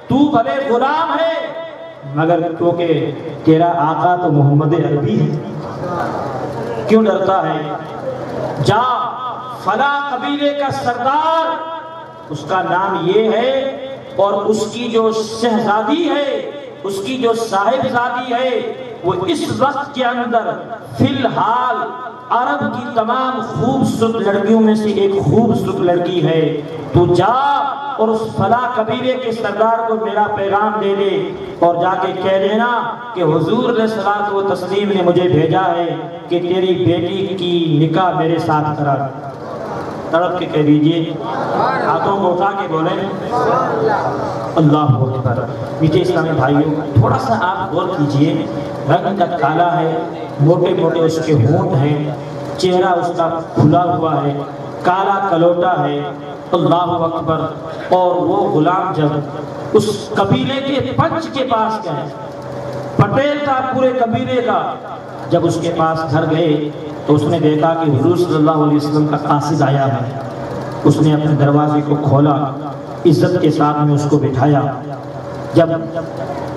تو بھلے غلام ہے مگر کیونکہ تیرا آقا تو محمد عربی ہے، کیوں ڈرتا ہے؟ جا فلاں قبیلے کا سردار، اس کا نام یہ ہے، اور اس کی جو شہزادی ہے، اس کی جو صاحبزادی ہے، وہ اس وقت کے اندر فی الحال عرب کی تمام خوبصورت لڑکیوں میں سے ایک خوبصورت لڑکی ہے۔ تو جا اور اس فلاں قبیلے کے سردار کو میرا پیغام دے دے، اور جا کے کہہ دینا کہ حضور علیہ الصلوۃ والتسلیم نے مجھے بھیجا ہے کہ تیری بیٹی کی نکاح میرے ساتھ کرا۔ تڑپ کے کہہ دیجئے، ہاتھوں کو اٹھا کے بولیں اللہ اکبر۔ میٹھے اسلامی بھائیوں، تھوڑا سا آپ غور کیجئے، رنگ کا کالا ہے، موٹے موٹے اس کے ہونٹ ہیں، چہرہ اس کا کھلا ہوا ہے، کالا کلوٹا ہے، اللہ اکبر۔ اور وہ غلام جب اس قبیلے کے پنچ کے پاس گئے، پٹیل تھا پورے قبیلے کا، جب اس کے پاس گھر گئے تو اس نے دیکھا کہ حضور صلی اللہ علیہ وسلم کا قاصد آیا ہے۔ اس نے اپنے دروازے کو کھولا، عزت کے ساتھ میں اس کو بٹھایا۔ جب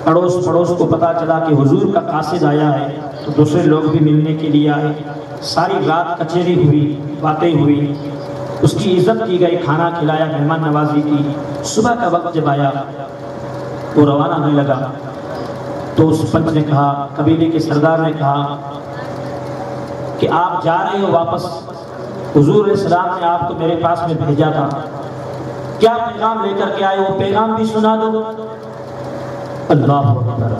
اڑوس پڑوس کو پتا چلا کہ حضور کا قاصد آیا ہے تو دوسرے لوگ بھی ملنے کے لیے آئے۔ ساری رات کچہری ہوئی، باتیں ہوئی، اس کی عزت کی گئی، کھانا کھلایا، مہمان نوازی کی۔ صبح کا وقت جب آیا وہ روانہ ہونے لگا تو اس پنچ نے کہا، قبیلے کے سردار نے کہا کہ آپ جا رہے ہو واپس، حضور علیہ السلام نے آپ کو میرے پاس میں بھیجا تھا، کیا پیغام لے کر کے آئے؟ وہ پیغام بھی سنا دو۔ اللہ اکبر۔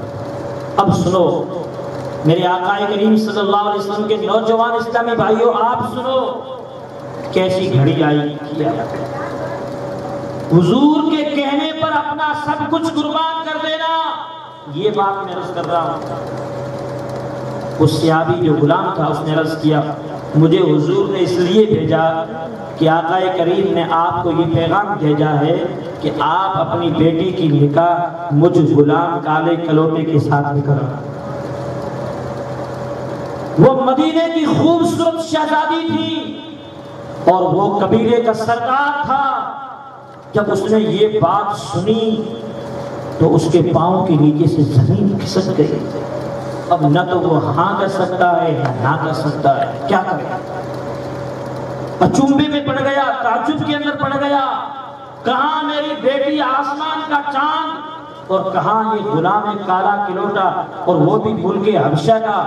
اب سنو میرے آقا کریم صلی اللہ علیہ وسلم کے نوجوان اسلامی بھائیوں، آپ سنو کیسی گھڑی آئی کیا، حضور کے کہنے پر اپنا سب کچھ قربان کر دینا۔ یہ بات میں عرض کر رہا ہوں۔ اس صحابی جو غلام تھا اس نے عرض کیا، مجھے حضور نے اس لیے بھیجا کہ آقا کریم نے آپ کو یہ پیغام بھیجا ہے کہ آپ اپنی بیٹی کی نکاح مجھ غلام کالے کلوٹے کے ساتھ میں کرا۔ وہ مدینے کی خوبصورت شہزادی تھی اور وہ قبیلے کا سردار تھا۔ جب اس نے یہ بات سنی تو اس کے پاؤں کے نیچے سے زمین کھسک گئی۔ اب نہ تو وہ ہاں کر سکتا ہے نہ کر سکتا ہے، کیا کرے؟ اچنبے میں پڑ گیا، تعجب کے اندر پڑ گیا، کہاں میری بیٹی آسمان کا چاند اور کہاں یہ غلام کالا کلوٹا، اور وہ بھی ملک حبشہ کا۔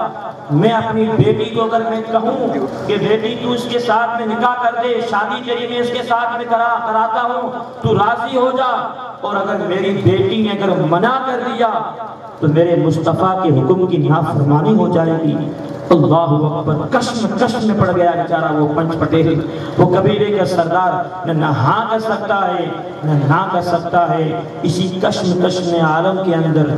میں اپنی بیٹی کو اگر میں کہوں کہ بیٹی تو اس کے ساتھ میں نکاح کر دے، شادی تیری میں اس کے ساتھ میں کراتا ہوں، تو راضی ہو جا، اور اگر میری بیٹی نے اگر منع کر دیا تو میرے مصطفیٰ کے حکم کی نافرمانی ہو جائے گی۔ اللہ اکبر۔ کشم میں پڑ گیا بیچارہ وہ پنچ پٹیل، وہ قبیلے کا سردار، نہ ہاں کر سکتا ہے نہ کر سکتا ہے۔ اسی کشم عالم کے اندر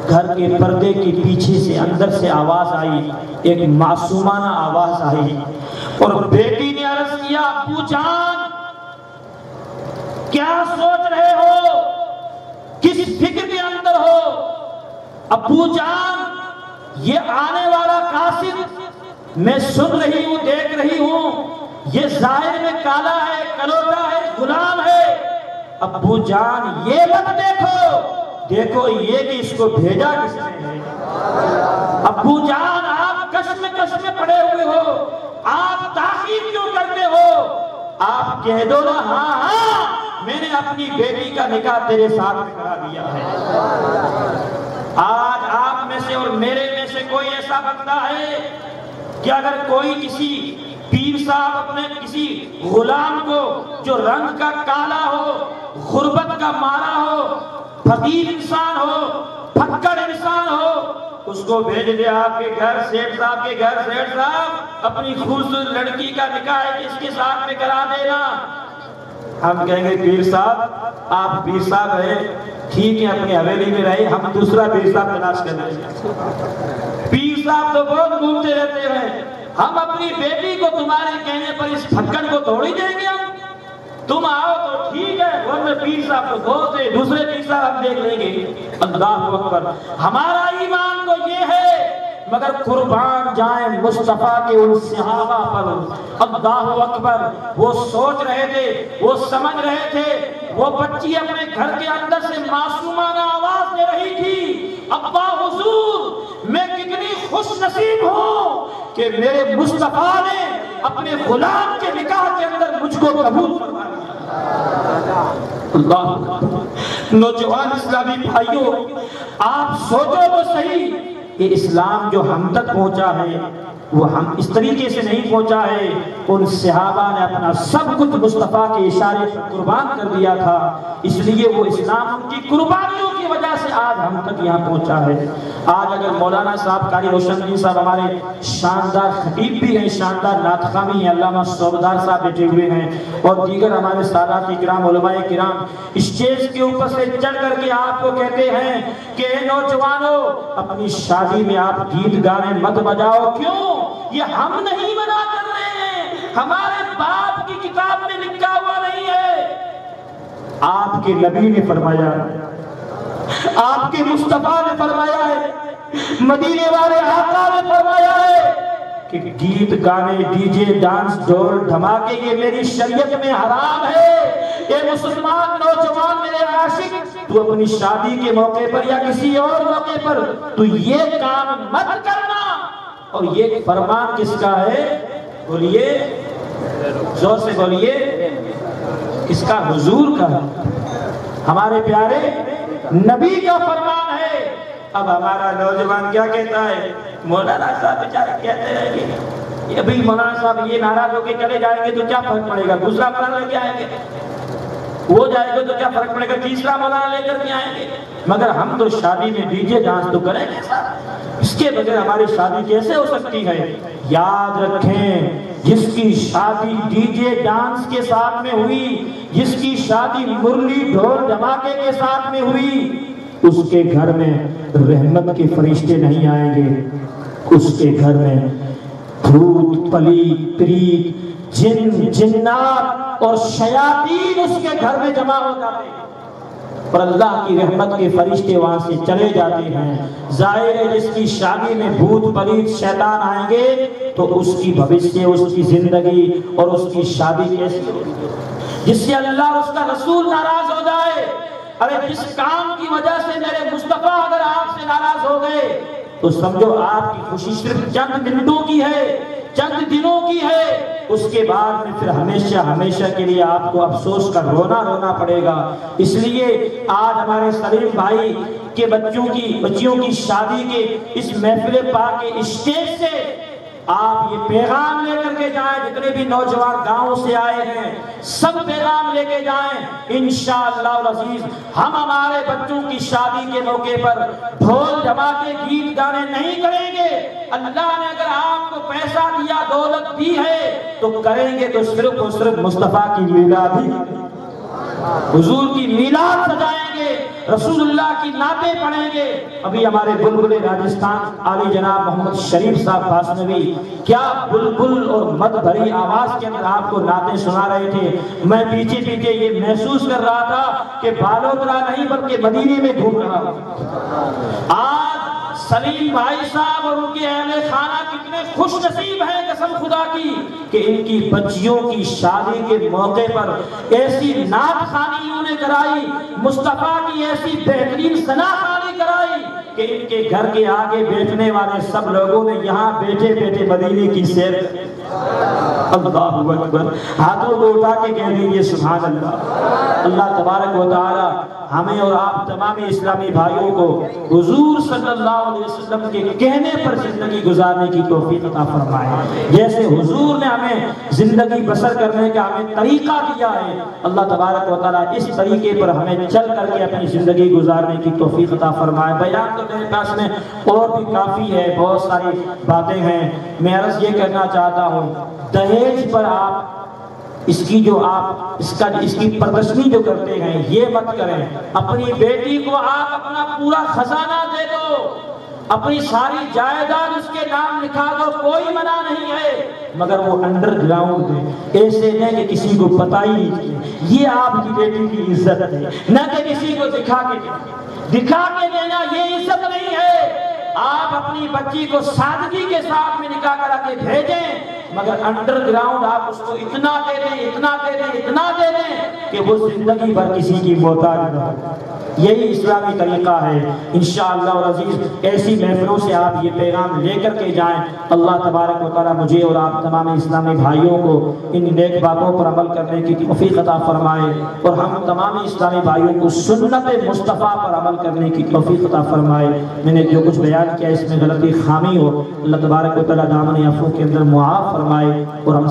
گھر کے پردے کے پیچھے سے اندر سے آواز آئی، ایک معصومانہ آواز آئی، اور بیٹی نے عرض کیا، ابو جان کیا سوچ رہے ہو، کس فکر کے اندر ہو؟ ابو جان یہ آنے والا قاصد میں سن رہی ہوں، دیکھ رہی ہوں، یہ ظاہر میں کالا ہے، کلوٹا ہے، غلام ہے۔ ابو جان یہ مت دیکھو یہ کہ اس کو بھیجا کس نے ہے۔ ابو جان آپ کشم پڑے ہوئے ہو، آپ تاخیر کیوں کرتے ہو؟ آپ کہہ دو نا، ہاں میں نے اپنی بیٹی کا نکاح تیرے ساتھ میں کرا دیا ہے۔ آج آپ میں سے اور میرے میں سے کوئی ایسا بندہ ہے کہ اگر کوئی کسی پیر صاحب اپنے کسی غلام کو جو رنگ کا کالا ہو، غربت کا مارا ہو، فقیر انسان ہو، پھکڑ انسان ہو، اس کو بھیج دے آپ کے گھر، سیٹھ صاحب کے گھر، سیٹھ صاحب اپنی خوبصورت لڑکی کا نکاح ہے اس کے ساتھ میں کرا دینا، ہم کہیں گے پیر صاحب آپ پیر صاحب ہیں، ٹھیک ہے اپنی حویلی میں رہے، ہم دوسرا پیر صاحب تلاش کر لیں گے۔ پیر صاحب تو بہت گھومتے رہتے ہیں، ہم اپنی بیٹی کو تمہارے کہنے پر اس پھکڑ کو توڑ ہی دیں گے، تم آؤ تو ٹھیک ہے، ورنہ پیر صاحب تو بہت ہے، دوسرے پیر صاحب ہم دیکھ لیں گے۔ اللہ اکبر۔ ہمارا ایمان تو یہ ہے، مگر قربان جائیں مصطفیٰ کے ان صحابہ پر۔ اللہ اکبر۔ وہ سوچ رہے تھے، وہ سمجھ رہے تھے، وہ بچی اپنے گھر کے اندر سے معصومانہ ابا حضور میں کتنی خوش نصیب ہوں کہ میرے مصطفیٰ نے اپنے غلام کے نکاح کے اندر مجھ کو قبول فرمایا۔ اللہ نوجوان اسلامی بھائیوں، آپ سوچو تو صحیح کہ اسلام جو ہم تک پہنچا ہے وہ ہم اس طریقے سے نہیں پہنچا ہے۔ ان صحابہ نے اپنا سب کچھ مصطفیٰ کے اشارے پر قربان کر دیا تھا، اس لیے وہ اسلام ان کی قربانیوں کی وجہ سے آج ہم تک یہاں پہنچا ہے۔ آج اگر مولانا صاحب قاری روشن الدین صاحب ہمارے شاندار خطیب بھی ہیں، شاندار نعت خواں بھی ہیں، علامہ صوبدار صاحب بیٹھے ہوئے ہیں، اور دیگر ہمارے سادات کرام علماء کرام اسٹیج کے اوپر سے چڑھ کر کے آپ کو کہتے ہیں کہ اے نوجوانوں، اپنی شادی میں آپ گیت گانے مت بجاؤ۔ کیوں؟ یہ ہم نہیں منع کر رہے ہیں، ہمارے باپ کی کتاب میں لکھا ہوا نہیں ہے۔ آپ کے نبی نے فرمایا، آپ کے مصطفیٰ نے فرمایا ہے، مدینے والے آقا نے فرمایا ہے کہ گیت گانے، ڈی جے، ڈانس، ڈھول دھماکے یہ میری شریعت میں حرام ہے۔ اے مسلمان نوجوان میرے عاشق، تو اپنی شادی کے موقع پر یا کسی اور موقع پر تو یہ کام مت کرنا۔ اور یہ فرمان کس کا ہے؟ بولیے، زور سے بولیے، کس کا؟ حضور کا، ہمارے پیارے نبی کا فرمان ہے۔ اب ہمارا نوجوان کیا کہتا ہے؟ مولانا صاحب بیچارے کہتے ہیں کہ ابھی مولانا صاحب یہ ناراض ہو کے چلے جائیں گے تو کیا فرق پڑے گا، دوسرا مولانا لے کے آئیں گے، وہ جائے گا تو کیا فرق پڑے گا، تیسرا مولانا لے کر کے آئیں گے، مگر ہم تو شادی میں ڈی جے ڈانس تو کریں گے صاحب، اس کے بغیر ہماری شادی کیسے ہو سکتی ہے؟ یاد رکھیں، جس کی شادی ڈی جے ڈانس کے ساتھ میں ہوئی، جس کی شادی مرلی ڈھول دھماکے کے ساتھ میں ہوئی، اس کے گھر میں رحمت کے فرشتے نہیں آئیں گے، اس کے گھر میں بھوت پلیت پریت جن جنات اور شیاطین اس کے گھر میں جمع ہو جاتے ہیں، اور اللہ کی رحمت کے فرشتے وہاں سے چلے جاتے ہیں۔ ظاہر ہے جس کی شادی میں بھوت پلیت شیطان آئیں گے تو اس کی بھوشیہ، اس کی زندگی اور اس کی شادی کیسی ہوگی؟ جس سے اللہ اور اس کا رسول ناراض ہو جائے۔ ارے جس کام کی وجہ سے میرے مصطفیٰ اگر آپ سے ناراض ہو گئے تو سمجھو آپ کی خوشی صرف چند منٹوں کی ہے، چند دنوں کی ہے، اس کے بعد میں پھر ہمیشہ ہمیشہ کے لیے آپ کو افسوس کا رونا پڑے گا۔ اس لیے آج ہمارے سلیم بھائی کے بچیوں کی شادی کے اس محفل پاک کے اسٹیج سے آپ یہ پیغام لے کر کے جائیں، جتنے بھی نوجوان گاؤں سے آئے ہیں سب پیغام لے کے جائیں۔ انشاءاللہ العزیز ہم ہمارے بچوں کی شادی کے موقع پر ڈھول دھماکے گیت گانے نہیں کریں گے۔ اللہ نے اگر آپ کو پیسہ دیا، دولت دی ہے تو کریں گے تو صرف اور صرف مصطفیٰ کی میلاد ہی، حضور کی میلاد سجائیں گے، رسول اللہ کی نعتیں پڑھیں گے۔ ابھی ہمارے بلبل راجستھان عالی جناب محمد شریف صاحب غازنوی کیا بلبل اور مد بھری آواز کے اندر آپ کو نعتیں سنا رہے تھے۔ میں پیچھے پیچھے یہ محسوس کر رہا تھا کہ بالوترا نہیں بلکہ مدینے میں گھوم رہا ہوں۔ آج سلیم بھائی صاحب اور ان کے اہل خانہ کتنے خوش نصیب ہیں قسم خدا کی کہ ان کی بچیوں کی شادی کے موقع پر ایسی نعت خوانی انہوں نے کرائی، مصطفیٰ کی ایسی بہترین ثنا خوانی کرائی کہ ان کے گھر کے آگے بیٹھنے والے سب لوگوں نے یہاں بیٹھے بیٹھے مدینے کی سیر۔ اللہ اکبر، ہاتھوں کو اٹھا کے کہہ دیجئے سبحان اللہ۔ اللہ تبارک و تعالی ہمیں اور آپ تمام اسلامی بھائیوں کو حضور صلی اللہ علیہ وسلم کے کہنے پر زندگی گزارنے کی توفیق عطا فرمائے۔ جیسے حضور نے ہمیں زندگی بسر کرنے کا ہمیں طریقہ دیا ہے، اللہ تبارک و تعالیٰ اس طریقے پر ہمیں چل کر کے اپنی زندگی گزارنے کی توفیق عطا فرمائے۔ بیان تو میرے پاس میں اور بھی کافی ہے، بہت ساری باتیں ہیں۔ میں عرض یہ کرنا چاہتا ہوں، دہیج پر آپ اس کی پردرشنی جو کرتے ہیں یہ مت کریں۔ اپنی بیٹی کو آپ اپنا پورا خزانہ دے دو، اپنی ساری جائیداد اس کے نام لکھا دو، کوئی منع نہیں ہے، مگر وہ انڈر گراؤنڈ دے، ایسے نہیں کہ کسی کو پتہ ہی نہیں چلے۔ یہ آپ کی بیٹی کی عزت ہے، نہ کہ کسی کو دکھا کے دینا، یہ عزت نہیں ہے۔ آپ اپنی بچی کو سادگی کے ساتھ میں نکاح کرا کے بھیجیں، مگر انڈر گراؤنڈ آپ اس کو اتنا دے دیں اتنا دے دیں اتنا دے دیں کہ وہ زندگی بھر کسی کی محتاج نہ ہو۔ یہی اسلامی طریقہ ہے۔ انشاءاللہ العزیز ایسی محفلوں سے آپ یہ پیغام لے کر کے جائیں۔ اللہ تبارک و تعالی مجھے اور آپ تمام اسلامی بھائیوں کو ان نیک باتوں پر عمل کرنے کی توفیق عطا فرمائے، اور ہم تمام اسلامی بھائیوں کو سنت مصطفیٰ پر عمل کرنے کی توفیق عطا فرمائے۔ میں نے جو کچھ بیان کیا اس میں غلطی خامی ہو، اللہ تبارک و تعالی دامن عفو کے اندر معاف فرمائے، اور ہم